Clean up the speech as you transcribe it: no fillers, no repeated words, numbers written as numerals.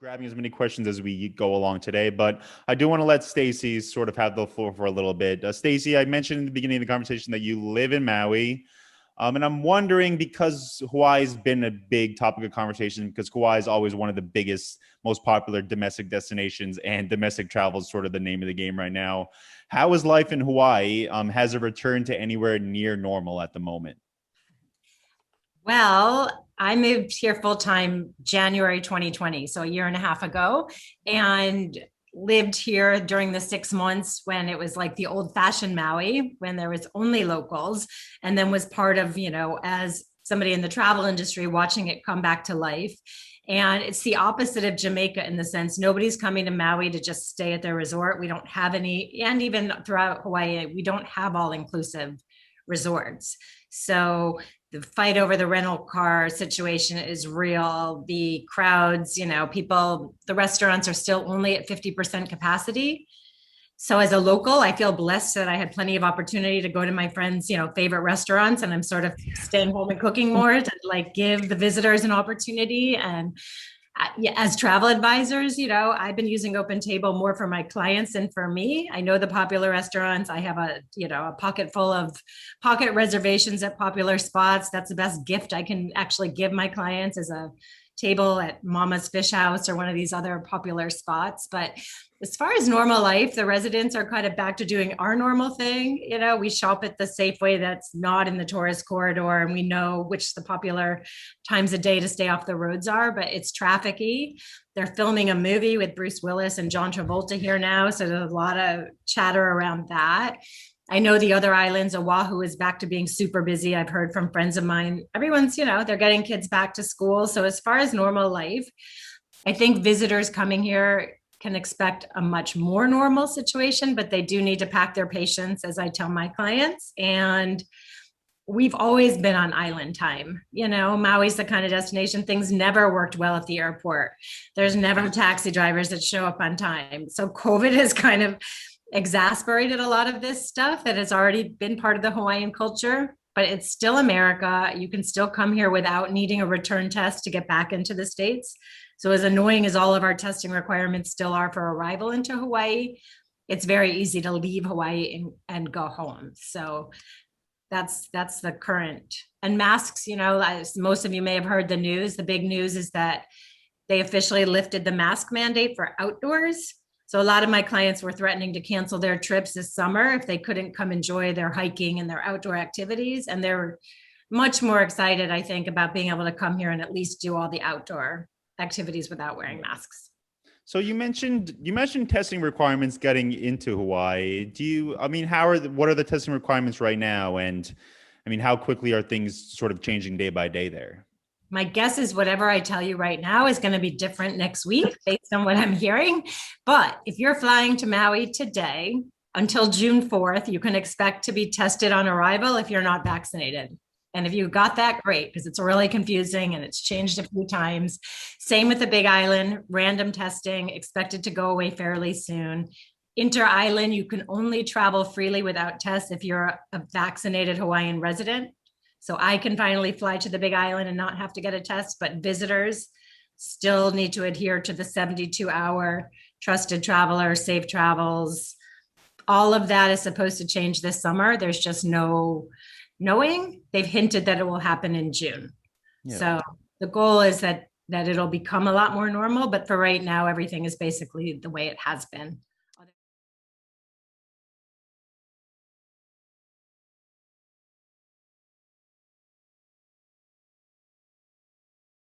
grabbing as many questions as we go along today, but I do want to let Stacy sort of have the floor for a little bit. Stacy, I mentioned in the beginning of the conversation that you live in Maui. And I'm wondering, because Hawaii's been a big topic of conversation, because Hawaii is always one of the biggest, most popular domestic destinations, and domestic travel is sort of the name of the game right now. How is life in Hawaii? Has it returned to anywhere near normal at the moment? Well, I moved here full time January 2020, so a year and a half ago, and lived here during the 6 months when it was like the old fashioned Maui, when there was only locals, and then was part of, as somebody in the travel industry watching it come back to life. And it's the opposite of Jamaica in the sense nobody's coming to Maui to just stay at their resort. We don't have any, and even throughout Hawaii, we don't have all inclusive resorts. So the fight over the rental car situation is real. The crowds, people, the restaurants are still only at 50% capacity. So as a local, I feel blessed that I had plenty of opportunity to go to my friends, favorite restaurants, and I'm sort of staying home and cooking more to like give the visitors an opportunity. And as travel advisors, I've been using Open Table more for my clients than for me. I know the popular restaurants. I have a pocket full of pocket reservations at popular spots. That's the best gift I can actually give my clients, is a table at Mama's Fish House or one of these other popular spots. But as far as normal life, the residents are kind of back to doing our normal thing. We shop at the Safeway that's not in the tourist corridor, and we know which the popular times of day to stay off the roads are, but it's trafficy. They're filming a movie with Bruce Willis and John Travolta here now, so there's a lot of chatter around that. I know the other islands, Oahu is back to being super busy. I've heard from friends of mine. Everyone's, they're getting kids back to school. So as far as normal life, I think visitors coming here can expect a much more normal situation, but they do need to pack their patience, as I tell my clients. And we've always been on island time. Maui's the kind of destination, things never worked well at the airport. There's never taxi drivers that show up on time. So COVID has kind of exasperated a lot of this stuff that has already been part of the Hawaiian culture, but it's still America. You can still come here without needing a return test to get back into the States. So as annoying as all of our testing requirements still are for arrival into Hawaii, it's very easy to leave Hawaii and go home. So that's the current. And masks, as most of you may have heard the news, the big news is that they officially lifted the mask mandate for outdoors. So a lot of my clients were threatening to cancel their trips this summer if they couldn't come enjoy their hiking and their outdoor activities. And they're much more excited, I think, about being able to come here and at least do all the outdoor activities without wearing masks. So you mentioned testing requirements getting into Hawaii. What are the testing requirements right now? And how quickly are things sort of changing day by day there? My guess is whatever I tell you right now is going to be different next week based on what I'm hearing. But if you're flying to Maui today until June 4th, you can expect to be tested on arrival if you're not vaccinated. And if you got that, great, because it's really confusing and it's changed a few times. Same with the Big Island, random testing expected to go away fairly soon. Inter-island, you can only travel freely without tests if you're a vaccinated Hawaiian resident. So I can finally fly to the Big Island and not have to get a test, but visitors still need to adhere to the 72-hour trusted traveler, safe travels. All of that is supposed to change this summer. There's just no knowing. They've hinted that it will happen in June. Yeah. So the goal is that it'll become a lot more normal, but for right now, everything is basically the way it has been.